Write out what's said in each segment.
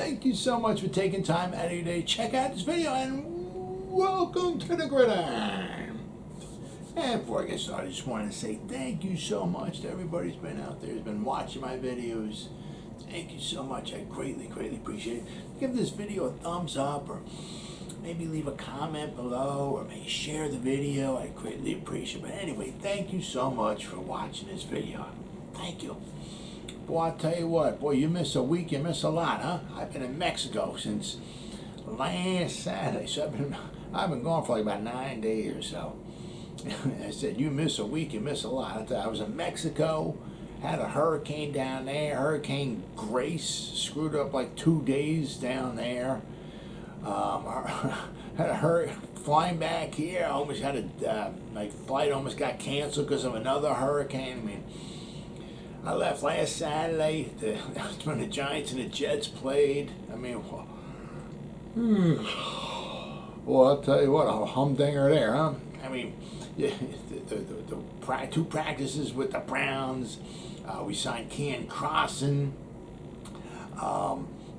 thank you so much for taking time out of your day. Check out this video and welcome to the Gridiron. And before I get started, I just wanted to say thank you so much to everybody who's been out there, who's been watching my videos. Thank you so much. I greatly appreciate it. Give this video a thumbs up, or maybe leave a comment below, or maybe share the video. I greatly appreciate it. But anyway, thank you so much for watching this video. Thank you. Boy, I'll tell you what, boy, you miss a week, you miss a lot, huh? I've been in Mexico since last Saturday, so I've been gone for like about 9 days or so. I said, you miss a week, you miss a lot. I was in Mexico, had a hurricane down there, Hurricane Grace, screwed up like 2 days down there. Had a hurricane flying back here, I almost had my flight almost got canceled because of another hurricane. I mean, I left last Saturday, that's when the Giants and the Jets played. I mean, well, I'll tell you what, a humdinger there, huh? I mean, yeah, the two practices with the Browns. We signed Ken Crossan.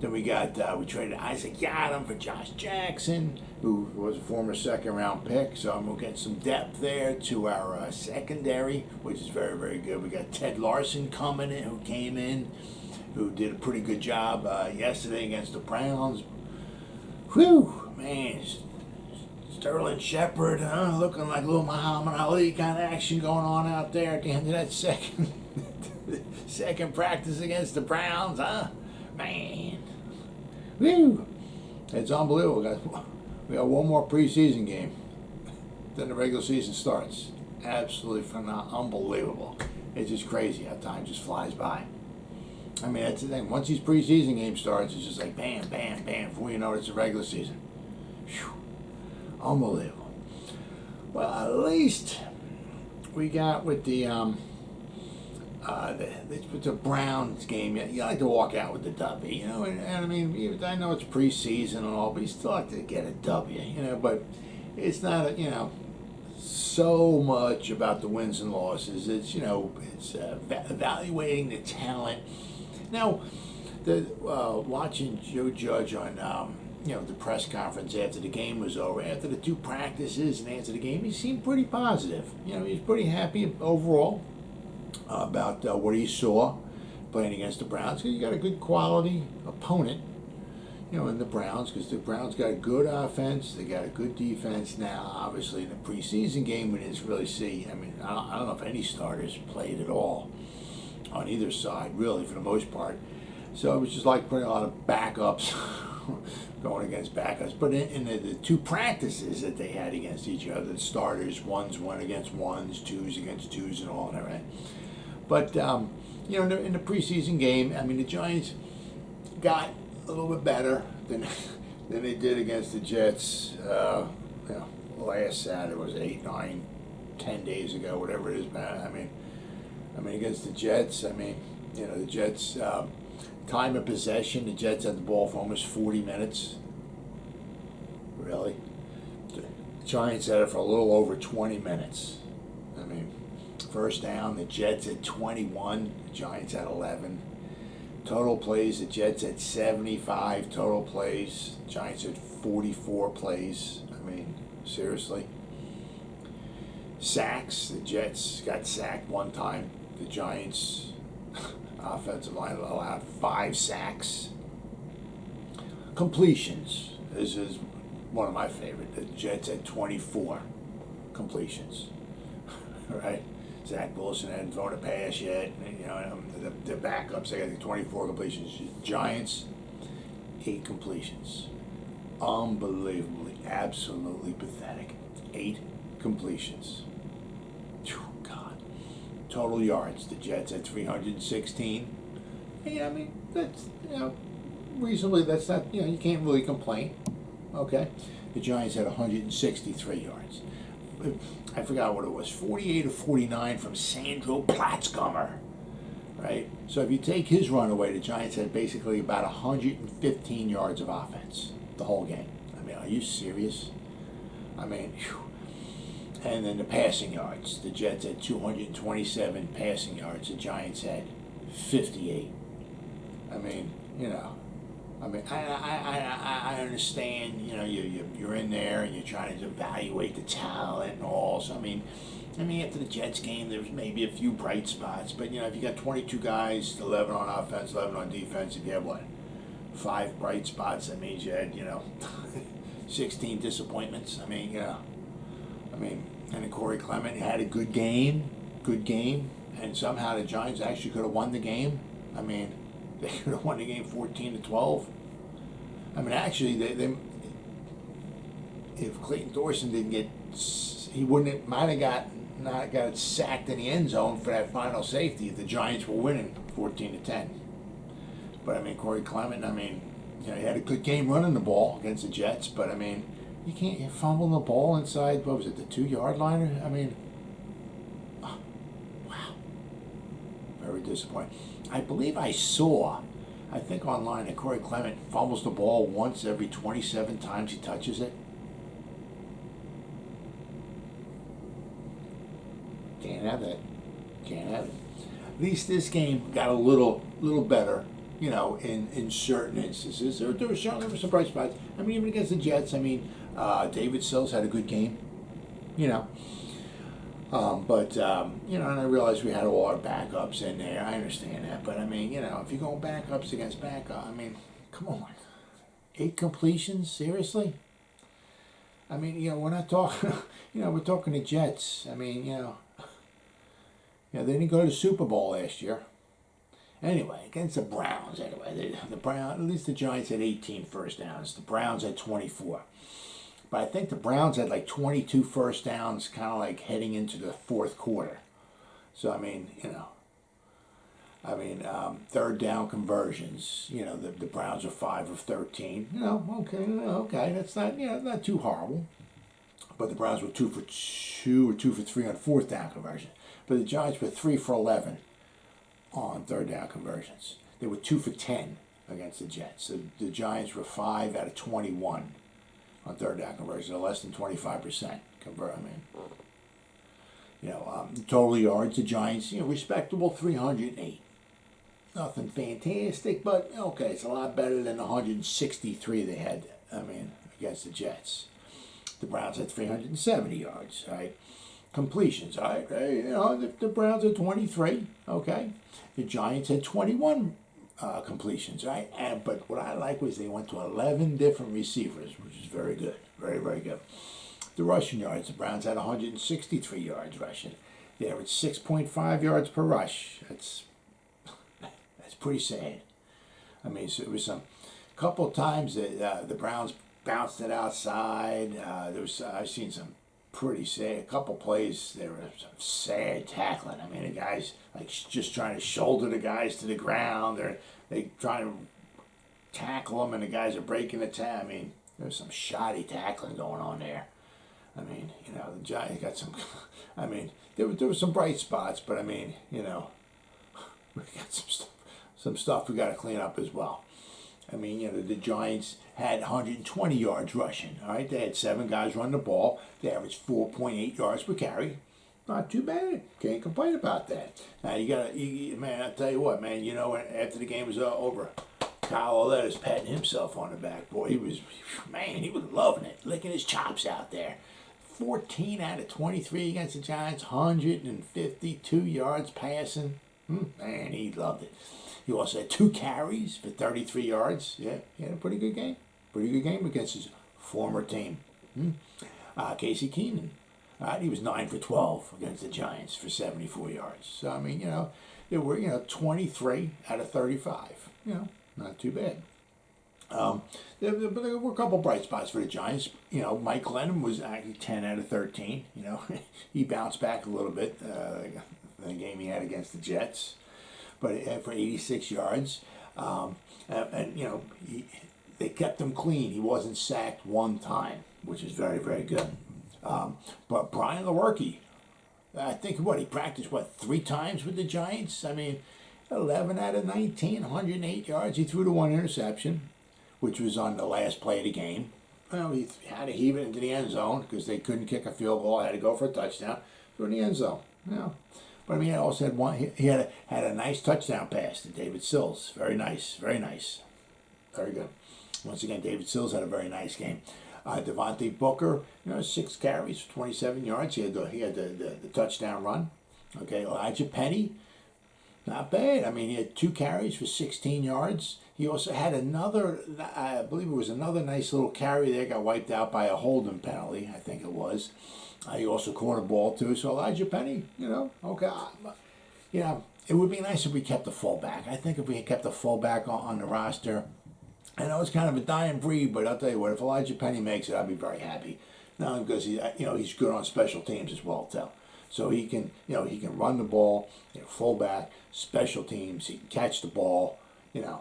Then we traded Isaac Yiadom for Josh Jackson, who was a former second-round pick. So I'm gonna get some depth there to our secondary, which is very good. We got Ted Larson coming in, who came in, who did a pretty good job yesterday against the Browns. Whew, man. Sterling Shepard, looking like a little Muhammad Ali kind of action going on out there at the end of that second practice against the Browns, huh? Man. Woo! It's unbelievable, guys. We got one more preseason game. Then the regular season starts. Absolutely phenomenal, unbelievable. It's just crazy how time just flies by. I mean, that's the thing. Once these preseason games starts, it's just like bam, bam, bam. Before you know it, it's the regular season. Whew. Unbelievable. Well, at least we got with the Browns game. You like to walk out with the W, you know. And I mean, I know it's preseason and all, but you still like to get a W, you know. But it's not, so much about the wins and losses. It's it's evaluating the talent. Now, watching Joe Judge on the press conference after the game was over, after the two practices and after the game, he seemed pretty positive. He's pretty happy overall about what he saw playing against the Browns, because you got a good quality opponent, in the Browns, because the Browns got a good offense, they got a good defense. Now, obviously, in the preseason game, we didn't really see, I don't know if any starters played at all on either side, really, for the most part. So it was just like putting a lot of backups going against backups. But in the two practices that they had against each other, the starters, ones went against ones, twos against twos, and all that, right? But, in the preseason game, the Giants got a little bit better than they did against the Jets, last Saturday. Was 8, 9, 10 days ago, whatever it is, man. Against the Jets, the Jets, time of possession, the Jets had the ball for almost 40 minutes. Really? The Giants had it for a little over 20 minutes. First down, the Jets had 21, the Giants had 11. Total plays, the Jets had 75 total plays, the Giants had 44 plays. Seriously. Sacks, the Jets got sacked one time. The Giants offensive line allowed 5 sacks. Completions. This is one of my favorite. The Jets had 24 completions. Right? Zach Wilson hadn't thrown a pass yet. The backups, they got 24 completions. Giants, 8 completions. Unbelievably, absolutely pathetic. 8 completions. God. Total yards, the Jets had 316. Hey, that's, reasonably, that's not, you can't really complain. Okay? The Giants had 163 yards. I forgot what it was, 48 or 49 from Sandro Platzgummer, right? So if you take his run away, the Giants had basically about 115 yards of offense the whole game. Are you serious? And then the passing yards. The Jets had 227 passing yards. The Giants had 58. mean, I understand, you know, you're in there and you're trying to evaluate the talent and all. So, I mean, after the Jets game, there was maybe a few bright spots. But, you know, if you got 22 guys, 11 on offense, 11 on defense, if you have, what, 5 bright spots, that means you had, you know, 16 disappointments. I mean, you know, and then Corey Clement had a good game, and somehow the Giants actually could have won the game. I mean, they could have won the game 14-12. I mean, actually, they if Clayton Thorson didn't get, he might have not got sacked in the end zone for that final safety if the Giants were winning 14-10. But I mean, Corey Clement, I mean, you know, he had a good game running the ball against the Jets, but I mean, you fumble the ball inside, what was it, the 2-yard line? I mean, wow, very disappointing. I believe I think online that Corey Clement fumbles the ball once every 27 times he touches it. Can't have it. At least this game got a little better, you know, in certain instances. There were some bright spots. I mean, even against the Jets, I mean, David Sills had a good game, you know. But you know, and I realize we had all our backups in there. I understand that. But, I mean, you know, if you're going backups against backup, I mean, come on. 8 completions? Seriously? I mean, you know, we're not talking, you know, we're talking the Jets. I mean, you know, they didn't go to the Super Bowl last year. Anyway, against the Browns, anyway. The Browns, at least the Giants had 18 first downs. The Browns had 24. But I think the Browns had like 22 first downs kind of like heading into the fourth quarter. So, I mean, you know, third down conversions, you know, the Browns are 5 of 13. You know, okay, that's not, you know, not too horrible. But the Browns were 2 for 2 or 2 for 3 on fourth down conversion. But the Giants were 3 for 11 on third down conversions. They were 2 for 10 against the Jets. So the Giants were 5 out of 21 on third down conversion, less than 25% convert. I mean, you know, total yards, the Giants, you know, respectable 308. Nothing fantastic, but okay, it's a lot better than the 163 they had, I mean, against the Jets. The Browns had 370 yards, right? Completions, all right? You know, the Browns had 23, okay? The Giants had 21 completions, right? But what I like was they went to 11 different receivers, which is very good, very, very good. The rushing yards, the Browns had 163 yards rushing. They averaged 6.5 yards per rush. That's pretty sad. I mean, so it was a couple of times that the Browns bounced it outside. I've seen some pretty sad, a couple plays, there was some sad tackling. I mean, the guys like just trying to shoulder the guys to the ground. They trying to tackle them, and the guys are breaking the tackle. I mean, there's some shoddy tackling going on there. I mean, you know, the Giants got some. I mean, there were some bright spots, but I mean, you know, we got some stuff we got to clean up as well. I mean, you know, the Giants had 120 yards rushing. All right, they had 7 guys run the ball. They averaged 4.8 yards per carry. Not too bad. Can't complain about that. Now man, I'll tell you what, man. You know, after the game was over, Kyle Letter's patting himself on the back. Boy, he was loving it, licking his chops out there. 14 out of 23 against the Giants, 152 yards passing. Man, he loved it. He also had 2 carries for 33 yards. Yeah, he had a pretty good game. Pretty good game against his former team. Casey Keenan. He was 9 for 12 against the Giants for 74 yards. So, I mean, you know, there were, you know, 23 out of 35. You know, not too bad. There were a couple bright spots for the Giants. You know, Mike Glennon was actually 10 out of 13. You know, he bounced back a little bit the game he had against the Jets, but for 86 yards. And you know, they kept him clean. He wasn't sacked one time, which is very, very good. But Brian Lewerke, I think he practiced 3 times with the Giants. I mean, 11 out of 19, 108 yards. He threw the 1 interception, which was on the last play of the game. Well, he had to heave it into the end zone because they couldn't kick a field goal. Had to go for a touchdown. Threw in the end zone. You know. But I mean, he also had one. He had a nice touchdown pass to David Sills. Very nice, very nice. very good. Once again, David Sills had a very nice game. Devontae Booker, 6 carries, 27 yards. He had the touchdown run. Okay, Elijah Penny, not bad. I mean, he had 2 carries for 16 yards. He also had another, I believe it was another nice little carry there, got wiped out by a holding penalty, I think it was. He also caught a ball too. So Elijah Penny, okay. It would be nice if we kept the fullback. I think if we kept the fullback on the roster, I know it's kind of a dying breed, but I'll tell you what, if Elijah Penny makes it, I'll be very happy. Not only because he's good on special teams as well too. So he can run the ball, fullback, special teams, he can catch the ball,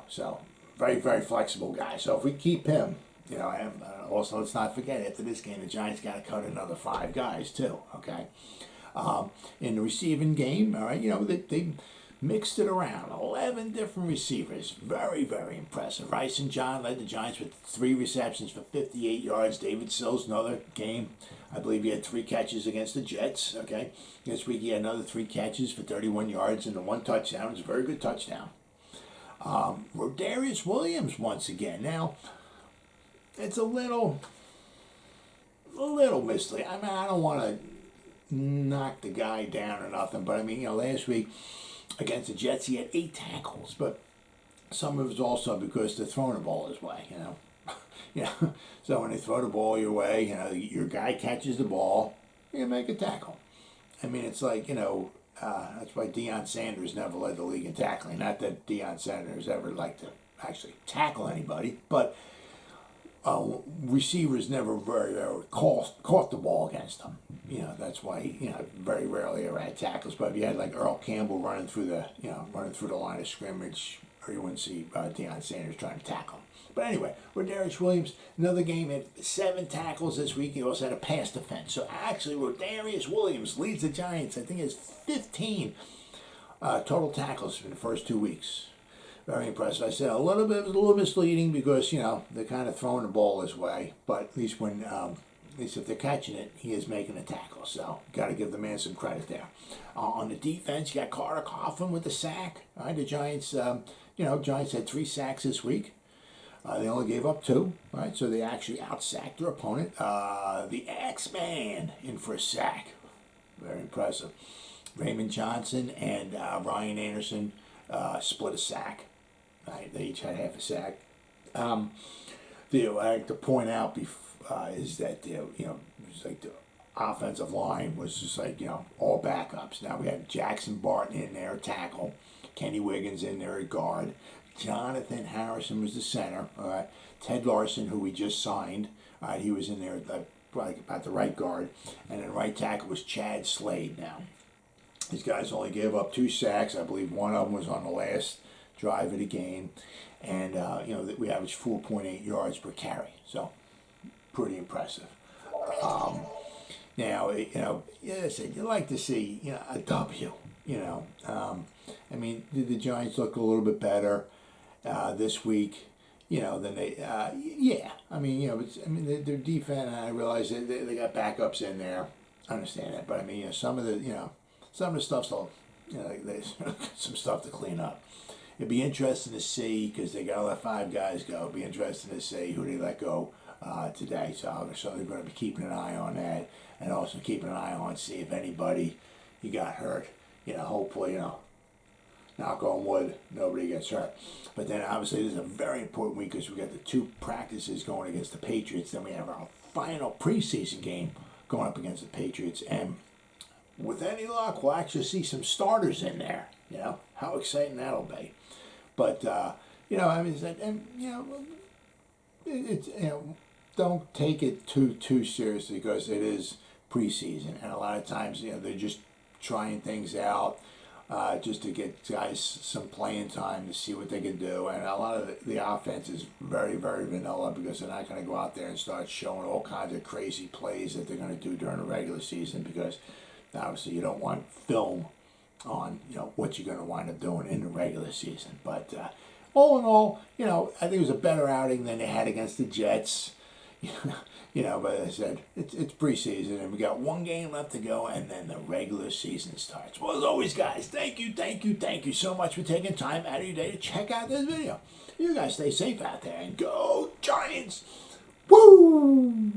so very, very flexible guy. So if we keep him, and also let's not forget, after this game, the Giants got to cut another 5 guys too, okay? In the receiving game, all right, they mixed it around. 11 different receivers. Very, very impressive. Rice and John led the Giants with 3 receptions for 58 yards. David Sills, another game. I believe he had 3 catches against the Jets. Okay. This week he had another 3 catches for 31 yards and 1 touchdown. It was a very good touchdown. Rodarius Williams once again. Now, it's a little misleading. I mean, I don't want to knock the guy down or nothing, but I mean, last week against the Jets, he had 8 tackles, but some of it was also because they're throwing the ball his way, So when they throw the ball your way, your guy catches the ball, you make a tackle. I mean, it's like, that's why Deion Sanders never led the league in tackling. Not that Deion Sanders ever liked to actually tackle anybody, but receivers never very caught the ball against them. That's why he, very rarely ever had tackles. But if you had like Earl Campbell running through the line of scrimmage, or you wouldn't see Deion Sanders trying to tackle him. But anyway, Rodarius Williams, another game, had 7 tackles this week. He also had a pass defense. So actually, Rodarius Williams leads the Giants. I think it's 15 total tackles in the first 2 weeks. Very impressive. I said it was a little misleading because they're kind of throwing the ball his way, but at least if they're catching it, he is making a tackle. So got to give the man some credit there. On the defense, you got Carter Coughlin with the sack. All right, the Giants, Giants had 3 sacks this week. They only gave up 2. Right, so they actually outsacked their opponent. The X-Man in for a sack. Very impressive. Raymond Johnson and Ryan Anderson split a sack. Right, they each had half a sack. I like to point out is that it was like the offensive line was just like all backups. Now we had Jackson Barton in there, tackle. Kenny Wiggins in there at guard. Jonathan Harrison was the center. All right, Ted Larson, who we just signed, all right, he was in there about the right guard, and then right tackle was Chad Slade. Now these guys only gave up 2 sacks. I believe one of them was on the last drive of the game, and we averaged 4.8 yards per carry, so pretty impressive. Now, I said you like to see a W. I mean, did the Giants look a little bit better this week? Than they, yeah. I mean, their defense. I realize they got backups in there. I understand that, but I mean, some of the stuff's all, there's some stuff to clean up. It'd be interesting to see, because they got to let 5 guys go. It'd be interesting to see who they let go today. So they're going to be keeping an eye on that, and also keeping an eye on see if anybody got hurt. Hopefully, knock on wood, nobody gets hurt. But then obviously this is a very important week because we got the 2 practices going against the Patriots. Then we have our final preseason game going up against the Patriots, and with any luck, we'll actually see some starters in there. How exciting that'll be. But don't take it too seriously because it is preseason, and a lot of times they're just trying things out just to get guys some playing time to see what they can do. And a lot of the offense is very, very vanilla because they're not going to go out there and start showing all kinds of crazy plays that they're going to do during the regular season, because obviously you don't want film on what you're going to wind up doing in the regular season. But all in all, I think it was a better outing than they had against the Jets. But as I said, it's preseason, and we got one game left to go, and then the regular season starts. Well, as always, guys, thank you so much for taking time out of your day to check out this video. You guys stay safe out there, and go Giants! Woo!